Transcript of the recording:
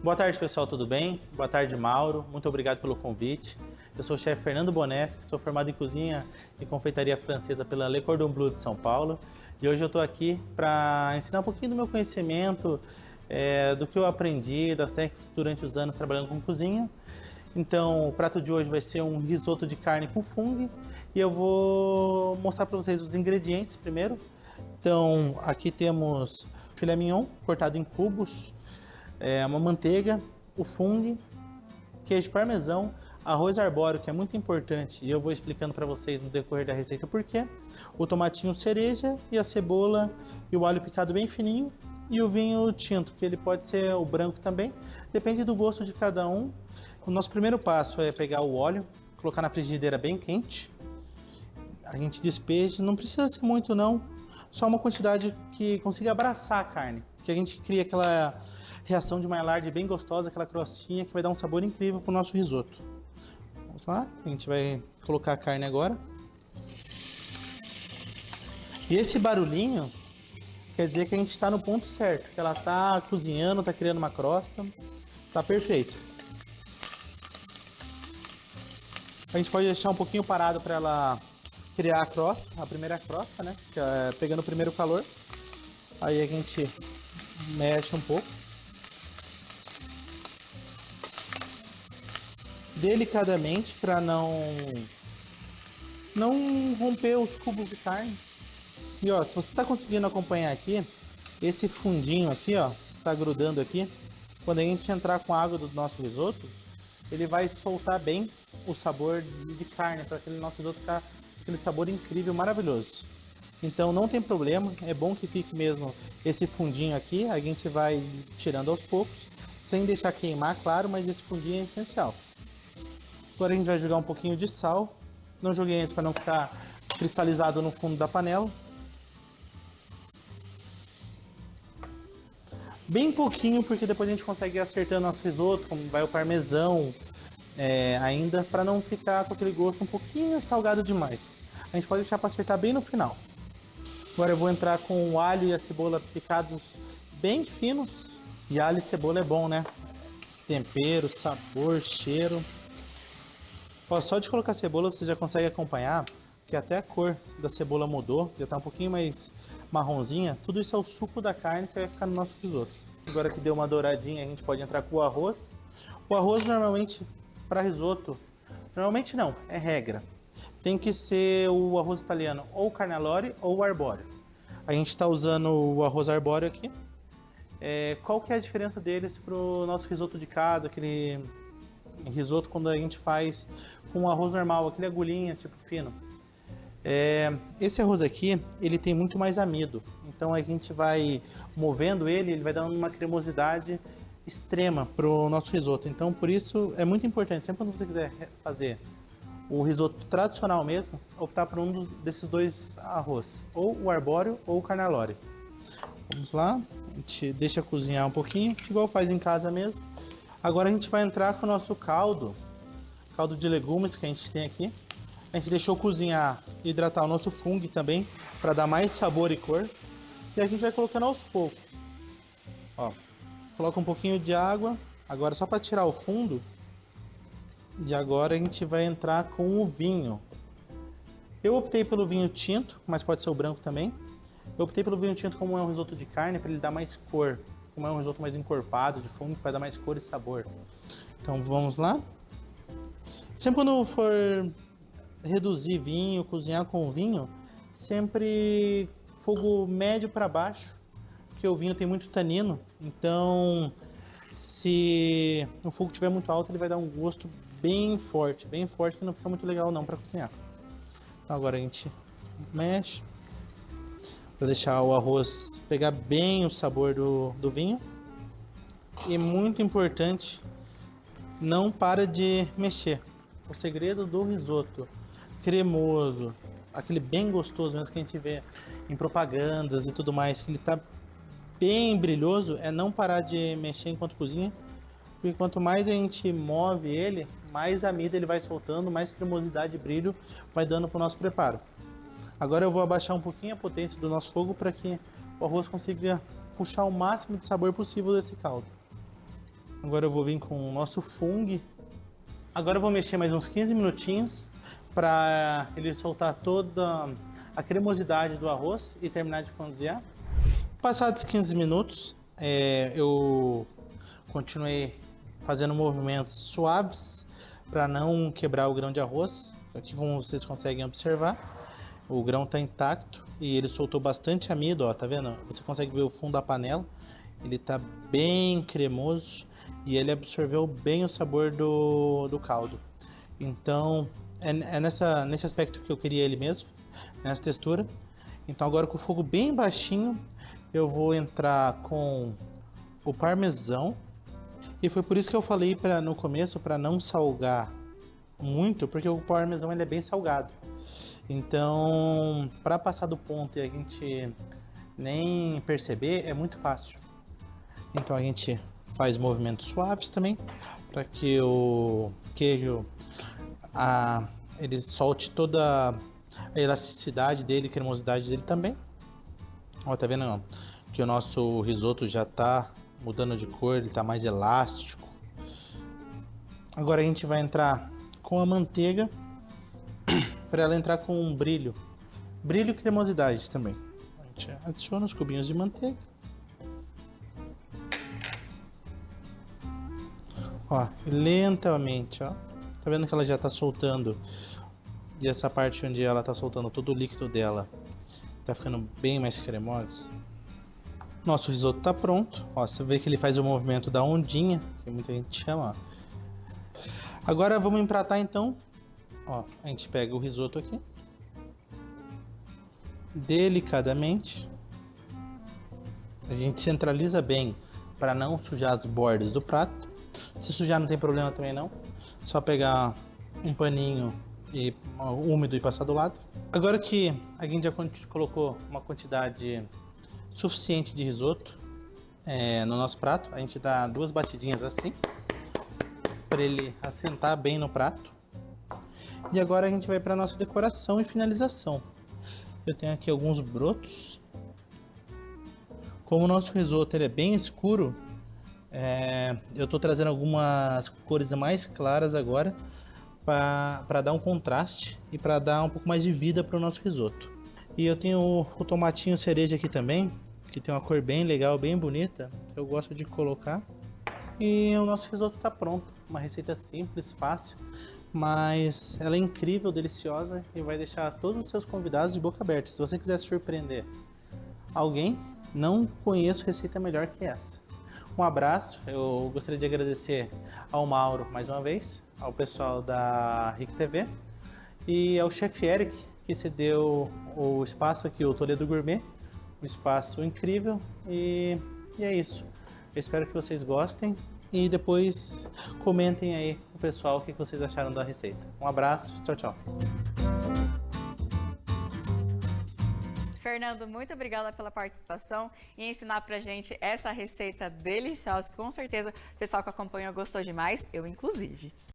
Boa tarde, pessoal, tudo bem? Boa tarde, Mauro. Muito obrigado pelo convite. Eu sou o chefe Fernando Bonetti, sou formado em cozinha e confeitaria francesa pela Le Cordon Bleu de São Paulo. E hoje eu estou aqui para ensinar um pouquinho do meu conhecimento, do que eu aprendi, das técnicas durante os anos trabalhando com cozinha. Então, o prato de hoje vai ser um risoto de carne com fungo e eu vou mostrar para vocês os ingredientes primeiro. Então, aqui temos filé mignon cortado em cubos, uma manteiga, o fungo, queijo parmesão, arroz arbóreo, que é muito importante, e eu vou explicando para vocês no decorrer da receita por quê, o tomatinho cereja e a cebola e o alho picado bem fininho, e o vinho tinto, que ele pode ser o branco também, depende do gosto de cada um. O nosso primeiro passo é pegar o óleo, colocar na frigideira bem quente, a gente despeja, não precisa ser muito não, só uma quantidade que consiga abraçar a carne, que a gente cria aquela reação de maillard bem gostosa, aquela crostinha que vai dar um sabor incrível para o nosso risoto. Vamos lá, a gente vai colocar a carne agora. E esse barulhinho quer dizer que a gente está no ponto certo, que ela está cozinhando, está criando uma crosta, está perfeito. A gente pode deixar um pouquinho parado para ela criar a crosta, a primeira crosta, né? Que é pegando o primeiro calor. Aí a gente mexe um pouco. Delicadamente para não romper os cubos de carne. E ó, se você está conseguindo acompanhar aqui, esse fundinho aqui, ó, tá grudando aqui. Quando a gente entrar com a água do nosso risoto, ele vai soltar bem o sabor de carne para aquele nosso risoto ficar aquele sabor incrível, maravilhoso. Então não tem problema, é bom que fique mesmo esse fundinho aqui. A gente vai tirando aos poucos, sem deixar queimar, claro, mas esse fundinho é essencial. Agora a gente vai jogar um pouquinho de sal. Não joguei antes para não ficar cristalizado no fundo da panela. Bem pouquinho, porque depois a gente consegue ir acertando nosso risoto, como vai o parmesão ainda, para não ficar com aquele gosto um pouquinho salgado demais. A gente pode deixar para acertar bem no final. Agora eu vou entrar com o alho e a cebola picados bem finos. E alho e cebola é bom, né? Tempero, sabor, cheiro. Ó, só de colocar cebola você já consegue acompanhar que até a cor da cebola mudou, já está um pouquinho mais marronzinha. Tudo isso é o suco da carne que vai ficar no nosso risoto. Agora que deu uma douradinha, a gente pode entrar com o arroz. O arroz normalmente para risoto, normalmente não, é regra. Tem que ser o arroz italiano ou carnelore ou arbóreo. A gente está usando o arroz arbóreo aqui. Qual que é a diferença deles para o nosso risoto de casa, aquele risoto quando a gente faz com arroz normal, aquele agulhinha tipo fino? Esse arroz aqui, ele tem muito mais amido, então a gente vai movendo ele vai dando uma cremosidade extrema para o nosso risoto. Então por isso é muito importante, sempre quando você quiser fazer o risoto tradicional mesmo, optar por um desses dois arroz, ou o arbóreo ou o carnelore. Vamos lá, a gente deixa cozinhar um pouquinho, igual faz em casa mesmo. Agora a gente vai entrar com o nosso caldo de legumes que a gente tem aqui. A gente deixou cozinhar e hidratar o nosso fungo também, para dar mais sabor e cor. E a gente vai colocando aos poucos. Ó, coloca um pouquinho de água, agora só para tirar o fundo. E agora a gente vai entrar com o vinho. Eu optei pelo vinho tinto, mas pode ser o branco também. Eu optei pelo vinho tinto como é um risoto de carne, para ele dar mais cor. Como é um risoto mais encorpado de fungo, vai dar mais cor e sabor. Então vamos lá. Sempre quando for reduzir vinho, cozinhar com vinho, sempre fogo médio para baixo, porque o vinho tem muito tanino. Então, se o fogo estiver muito alto, ele vai dar um gosto bem forte, que não fica muito legal não para cozinhar. Então agora a gente mexe para deixar o arroz pegar bem o sabor do vinho. E muito importante, não para de mexer. O segredo do risoto cremoso, aquele bem gostoso mesmo que a gente vê em propagandas e tudo mais, que ele tá bem brilhoso, é não parar de mexer enquanto cozinha, porque quanto mais a gente move ele, mais amido ele vai soltando, mais cremosidade e brilho vai dando para o nosso preparo. Agora eu vou abaixar um pouquinho a potência do nosso fogo para que o arroz consiga puxar o máximo de sabor possível desse caldo. Agora eu vou vir com o nosso fungo. Agora eu vou mexer mais uns 15 minutinhos para ele soltar toda a cremosidade do arroz e terminar de cozinhar. Passados 15 minutos, eu continuei fazendo movimentos suaves para não quebrar o grão de arroz. Aqui, como vocês conseguem observar, o grão está intacto e ele soltou bastante amido, ó, tá vendo? Você consegue ver o fundo da panela, ele tá bem cremoso e ele absorveu bem o sabor do caldo. Então, nesse aspecto que eu queria ele mesmo, nessa textura. Então agora com o fogo bem baixinho, eu vou entrar com o parmesão. E foi por isso que eu falei no começo para não salgar muito, porque o parmesão ele é bem salgado. Então, para passar do ponto e a gente nem perceber, é muito fácil. Então a gente faz movimentos suaves também, para que o queijo ele solte toda a elasticidade dele, cremosidade dele também. Ó, tá vendo ó, que o nosso risoto já tá mudando de cor, ele tá mais elástico. Agora a gente vai entrar com a manteiga para ela entrar com um brilho e cremosidade também. A gente adiciona os cubinhos de manteiga. Ó, lentamente, ó. Tá vendo que ela já tá soltando? E essa parte onde ela tá soltando todo o líquido dela tá ficando bem mais cremosa. Nosso risoto tá pronto. Ó, você vê que ele faz o movimento da ondinha, que muita gente chama, ó. Agora vamos empratar então. Ó, a gente pega o risoto aqui. Delicadamente. A gente centraliza bem para não sujar as bordas do prato. Se sujar não tem problema também não. Só pegar um paninho úmido e passar do lado. Agora que a gente já colocou uma quantidade suficiente de risoto no nosso prato, a gente dá 2 batidinhas assim para ele assentar bem no prato. E agora a gente vai para nossa decoração e finalização. Eu tenho aqui alguns brotos. Como o nosso risoto ele é bem escuro, eu estou trazendo algumas cores mais claras agora para dar um contraste e para dar um pouco mais de vida para o nosso risoto. E eu tenho o tomatinho cereja aqui também, que tem uma cor bem legal, bem bonita, que eu gosto de colocar. E o nosso risoto está pronto. Uma receita simples, fácil, mas ela é incrível, deliciosa e vai deixar todos os seus convidados de boca aberta. Se você quiser surpreender alguém, não conheço receita melhor que essa. Um abraço, eu gostaria de agradecer ao Mauro mais uma vez, ao pessoal da RIC TV e ao chefe Eric, que cedeu o espaço aqui, o Toledo Gourmet, um espaço incrível e é isso. Eu espero que vocês gostem e depois comentem aí com o pessoal o que vocês acharam da receita. Um abraço, tchau, tchau. Fernando, muito obrigada pela participação e ensinar pra gente essa receita deliciosa. Com certeza o pessoal que acompanha gostou demais, eu inclusive.